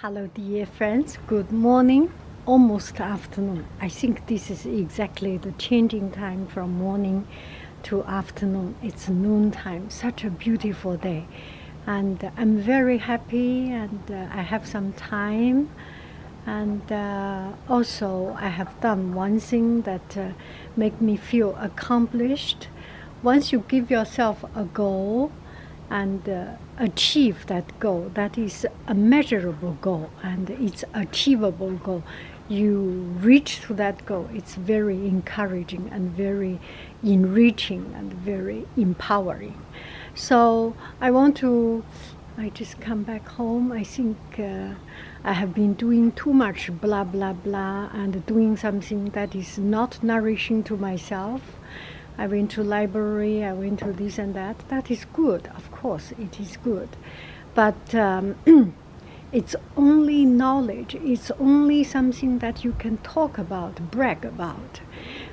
Hello dear friends, good morning, almost afternoon. I think this is exactly the changing time from morning to afternoon. It's noon time, such a beautiful day. And I'm very happy and I have some time. And also I have done one thing that make me feel accomplished. Once you give yourself a goal, and achieve that goal, that is a measurable goal and it's achievable goal, you reach to that goal, it's very encouraging and very enriching and very empowering. So I just come back home. I think I have been doing too much blah blah blah and doing something that is not nourishing to myself. I went to library, I went to this and that. That is good, of course, it is good. But it's only knowledge, it's only something that you can talk about, brag about.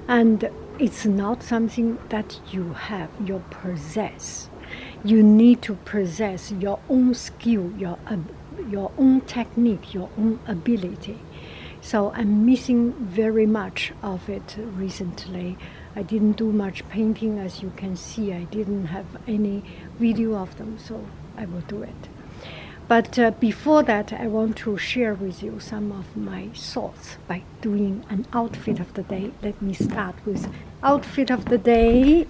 And it's not something that you have, you possess. You need to possess your own skill, your own technique, your own ability. So I'm missing very much of it recently. I didn't do much painting, as you can see. I didn't have any video of them, so I will do it. But before that, I want to share with you some of my thoughts by doing an outfit of the day. Let me start with outfit of the day.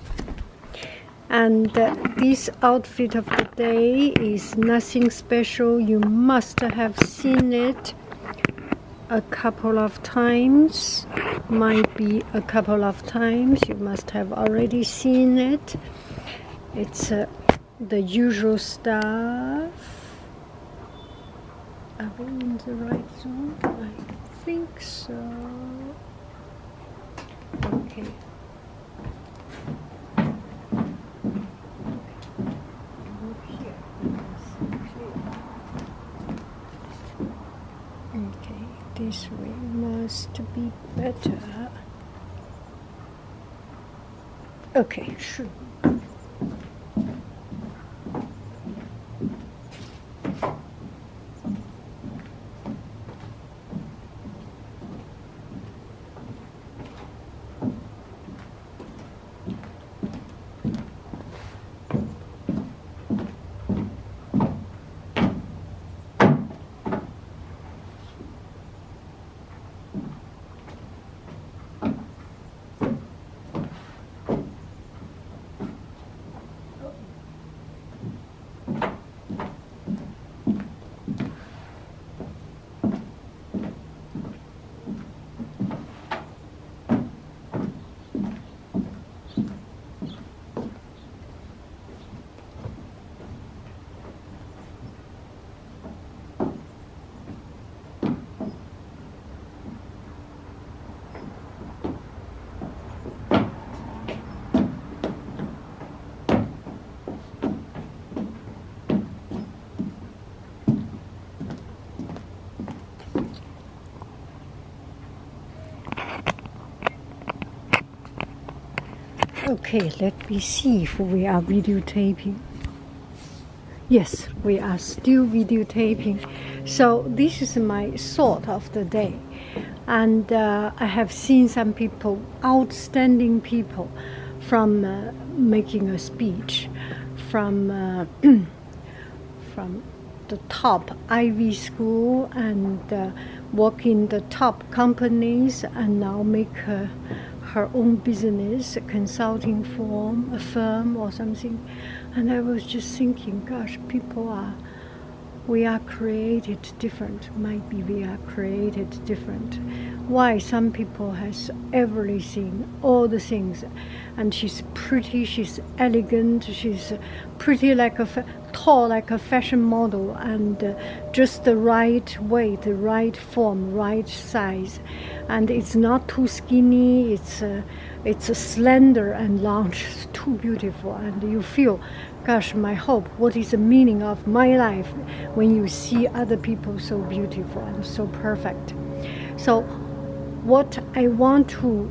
And this outfit of the day is nothing special. You must have seen it a couple of times, might be a couple of times. You must have already seen it. It's the usual stuff. Are we in the right zone? I think so. Okay. Okay, this way must be better. Okay, sure. Okay, let me see if we are videotaping. Yes, we are still videotaping. So this is my thought of the day. And I have seen some people, outstanding people, from making a speech, from the top Ivy school and work in the top companies and now make her own business, a consulting firm, a firm or something. And I was just thinking, gosh, we are created different. Might be we are created different. Why some people has everything, all the things, and she's pretty, she's elegant, she's pretty like tall like a fashion model, and just the right weight, the right form, right size, and it's not too skinny. It's slender and long. It's too beautiful, and you feel, gosh, my hope, what is the meaning of my life when you see other people so beautiful and so perfect. So what I want to,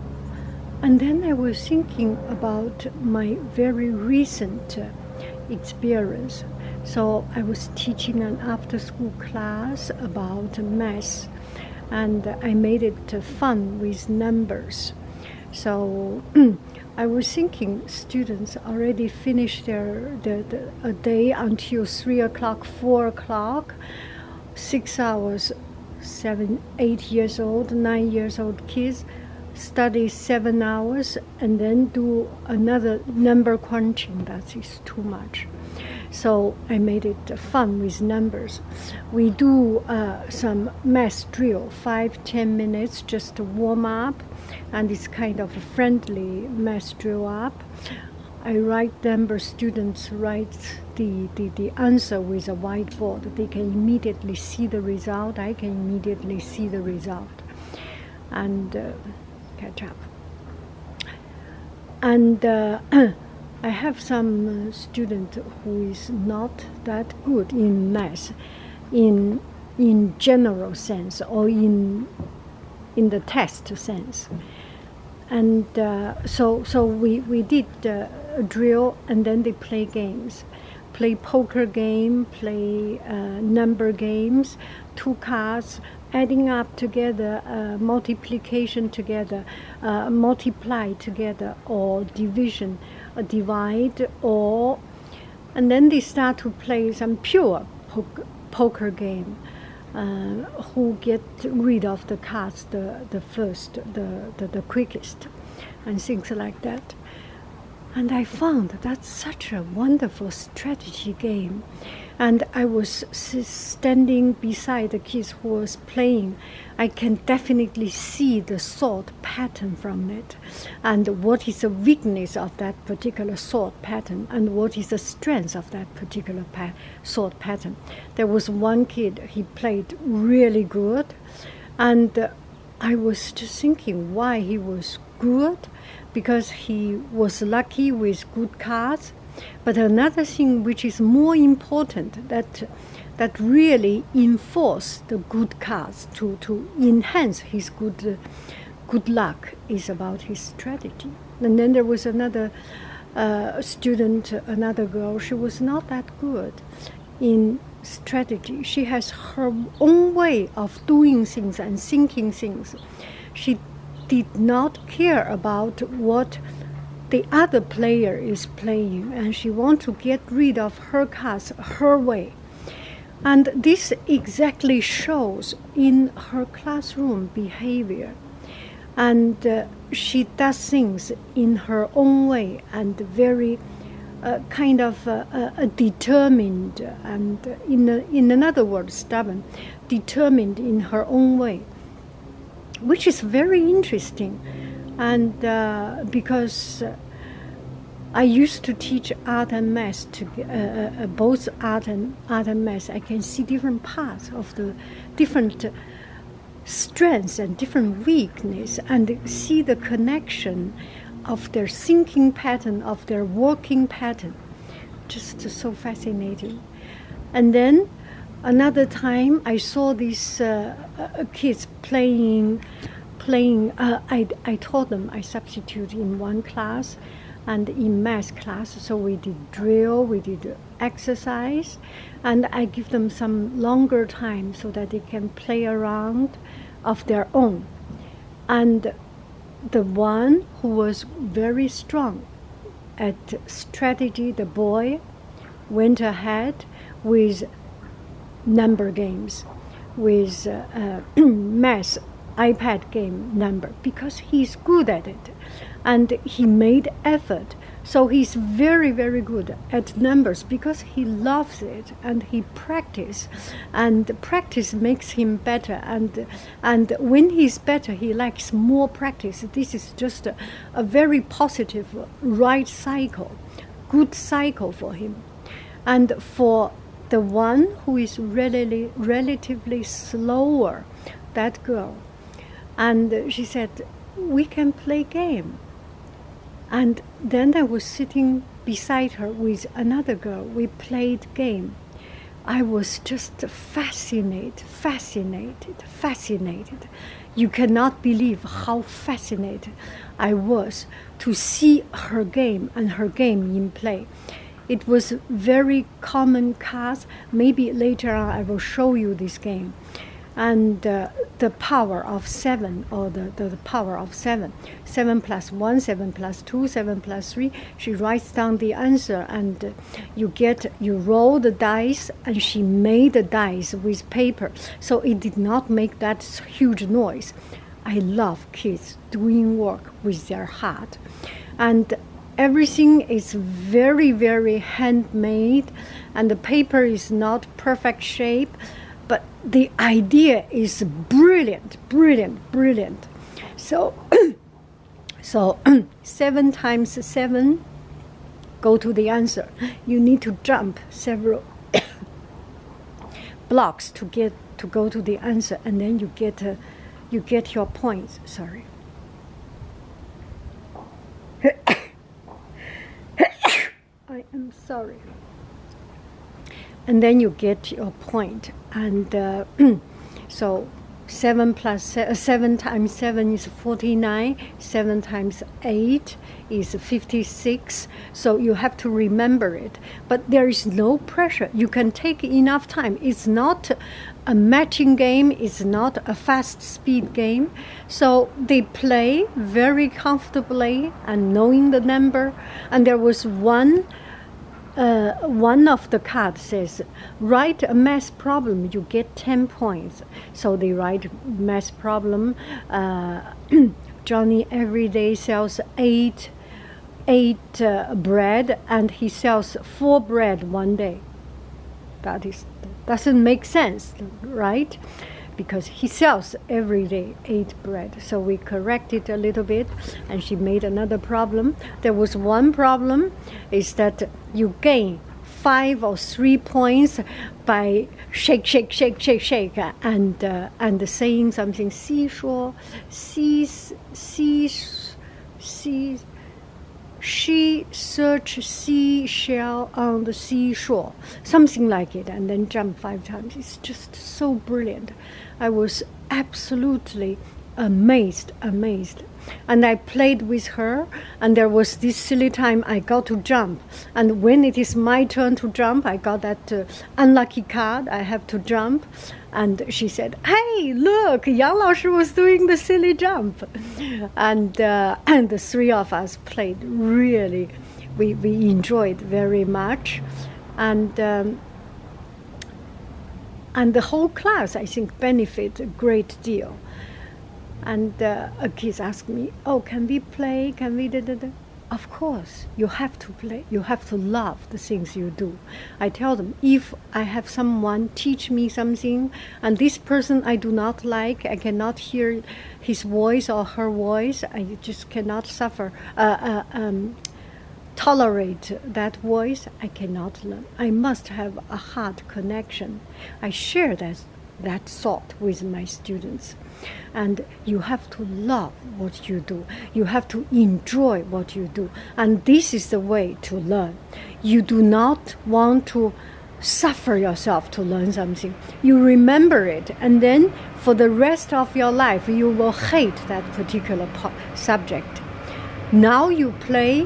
and then I was thinking about my very recent experience. So I was teaching an after-school class about math, and I made it fun with numbers. So I was thinking students already finished their a day until 3 o'clock, 4 o'clock, 6 hours, 7, 8 years old, 9 years old kids study 7 hours and then do another number crunching. That is too much. So I made it fun with numbers. We do some math drill, 5-10 minutes just to warm up, and it's kind of a friendly math drill up. I write numbers, students write the answer with a whiteboard. They can immediately see the result. I can immediately see the result and catch up. And I have some student who is not that good in math, in general sense or in the test sense, and so we did a drill, and then they play games, play poker game, play number games, 2 cards, adding up together, multiplication together, multiply together, or division, divide, or, and then they start to play some pure poker game. Who get rid of the cards the first, the quickest, and things like that. And I found that's such a wonderful strategy game. And I was standing beside the kids who was playing. I can definitely see the thought pattern from it, and what is the weakness of that particular thought pattern, and what is the strength of that particular thought pattern. There was one kid, he played really good, and I was just thinking why he was good, because he was lucky with good cards. But another thing which is more important, that really enforce the good cards to enhance his good luck, is about his strategy. And then there was another student, another girl. She was not that good in strategy. She has her own way of doing things and thinking things. She did not care about what the other player is playing, and she wants to get rid of her cards her way. And this exactly shows in her classroom behavior. And she does things in her own way, and very kind of determined, and in another word, stubborn, determined in her own way, which is very interesting. And because I used to teach art and math, both art and math, I can see different parts of the different strengths and different weakness, and see the connection of their thinking pattern, of their working pattern. Just so fascinating. And then another time I saw these kids playing. I taught them, I substitute in one class and in math class. So we did drill, we did exercise, and I give them some longer time so that they can play around of their own. And the one who was very strong at strategy, the boy, went ahead with number games, with math iPad game number, because he's good at it and he made effort. So he's very, very good at numbers because he loves it and he practices, and practice makes him better, and when he's better he likes more practice. This is just a very positive right cycle, good cycle for him. And for the one who is relatively slower, that girl, and she said, we can play game. And then I was sitting beside her with another girl. We played game. I was just fascinated. You cannot believe how fascinated I was to see her game and her game in play. It was very common cards. Maybe later on I will show you this game. And the power of 7, or the power of 7. 7 plus 1, 7 plus 2, 7 plus 3. She writes down the answer, and you roll the dice, and she made the dice with paper. So it did not make that huge noise. I love kids doing work with their heart. And everything is very, very handmade, and the paper is not perfect shape. But the idea is brilliant, brilliant, brilliant. So, 7 times 7, go to the answer. You need to jump several blocks to go to the answer, and then you get your points. Sorry. I am sorry. And then you get your point. And so 7 times 7 is 49. 7 times 8 is 56. So you have to remember it. But there is no pressure. You can take enough time. It's not a matching game. It's not a fast speed game. So they play very comfortably and knowing the number. And there was one of the cards says, write a math problem, you get 10 points. So they write math problem. Johnny every day sells 8 bread, and he sells 4 bread one day. That doesn't make sense, right? Because he sells every day 8 bread. So we corrected a little bit, and she made another problem. There was one problem, is that you gain 5 or 3 points by shake, shake, shake, shake, shake, and saying something. She searched seashell on the seashore, something like it, and then jump 5 times. It's just so brilliant. I was absolutely amazed. And I played with her, and there was this silly time I got to jump. And when it is my turn to jump, I got that unlucky card, I have to jump. And she said, hey, look, Yang Laoshi was doing the silly jump. And the 3 of us played really, we enjoyed very much. And the whole class, I think, benefit a great deal. And kids ask me, oh, can we play? Can we da-da-da? Of course, you have to play. You have to love the things you do. I tell them, if I have someone teach me something, and this person I do not like, I cannot hear his voice or her voice, I just cannot tolerate that voice, I cannot learn. I must have a heart connection. I share that thought with my students. And you have to love what you do. You have to enjoy what you do. And this is the way to learn. You do not want to suffer yourself to learn something. You remember it, and then for the rest of your life, you will hate that particular subject. Now you play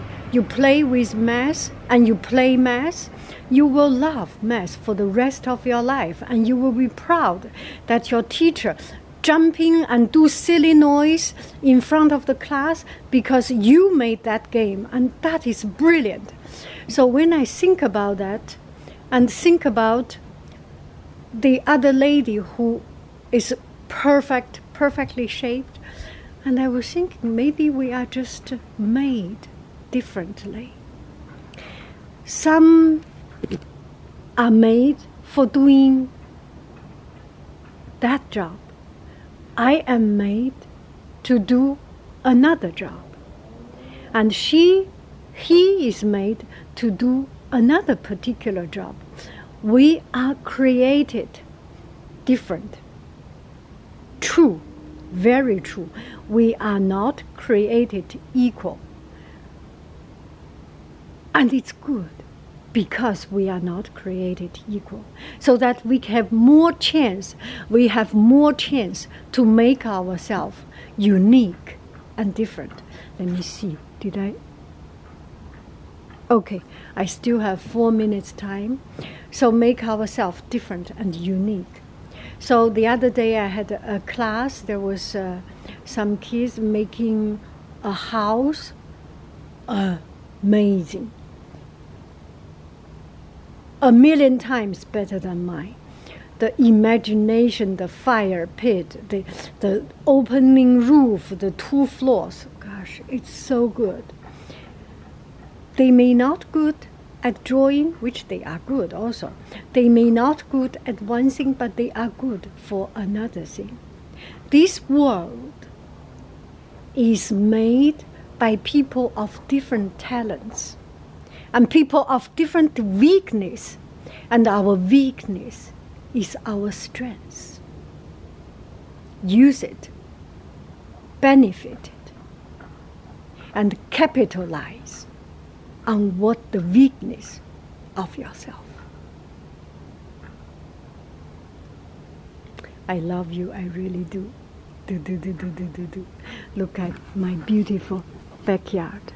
with math, and you play math, you will love math for the rest of your life, and you will be proud that your teacher jumping and do silly noise in front of the class because you made that game, and that is brilliant. So when I think about that, and think about the other lady who is perfectly shaped, and I was thinking, maybe we are just made differently. Some are made for doing that job. I am made to do another job. And he is made to do another particular job. We are created different. True, very true. We are not created equal. And it's good, because we are not created equal, so that we have more chance. We have more chance to make ourselves unique and different. Let me see. Did I? Okay, I still have 4 minutes time. So make ourselves different and unique. So the other day I had a class, there was some kids making a house. Amazing. A million times better than mine. The imagination, the fire pit, the opening roof, the 2 floors. Gosh, it's so good. They may not good at drawing, which they are good also. They may not good at one thing, but they are good for another thing. This world is made by people of different talents and people of different weakness, and our weakness is our strength. Use it, benefit it, and capitalize on what the weakness of yourself. I love you, I really do. Do. Look at my beautiful backyard.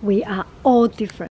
We are all different.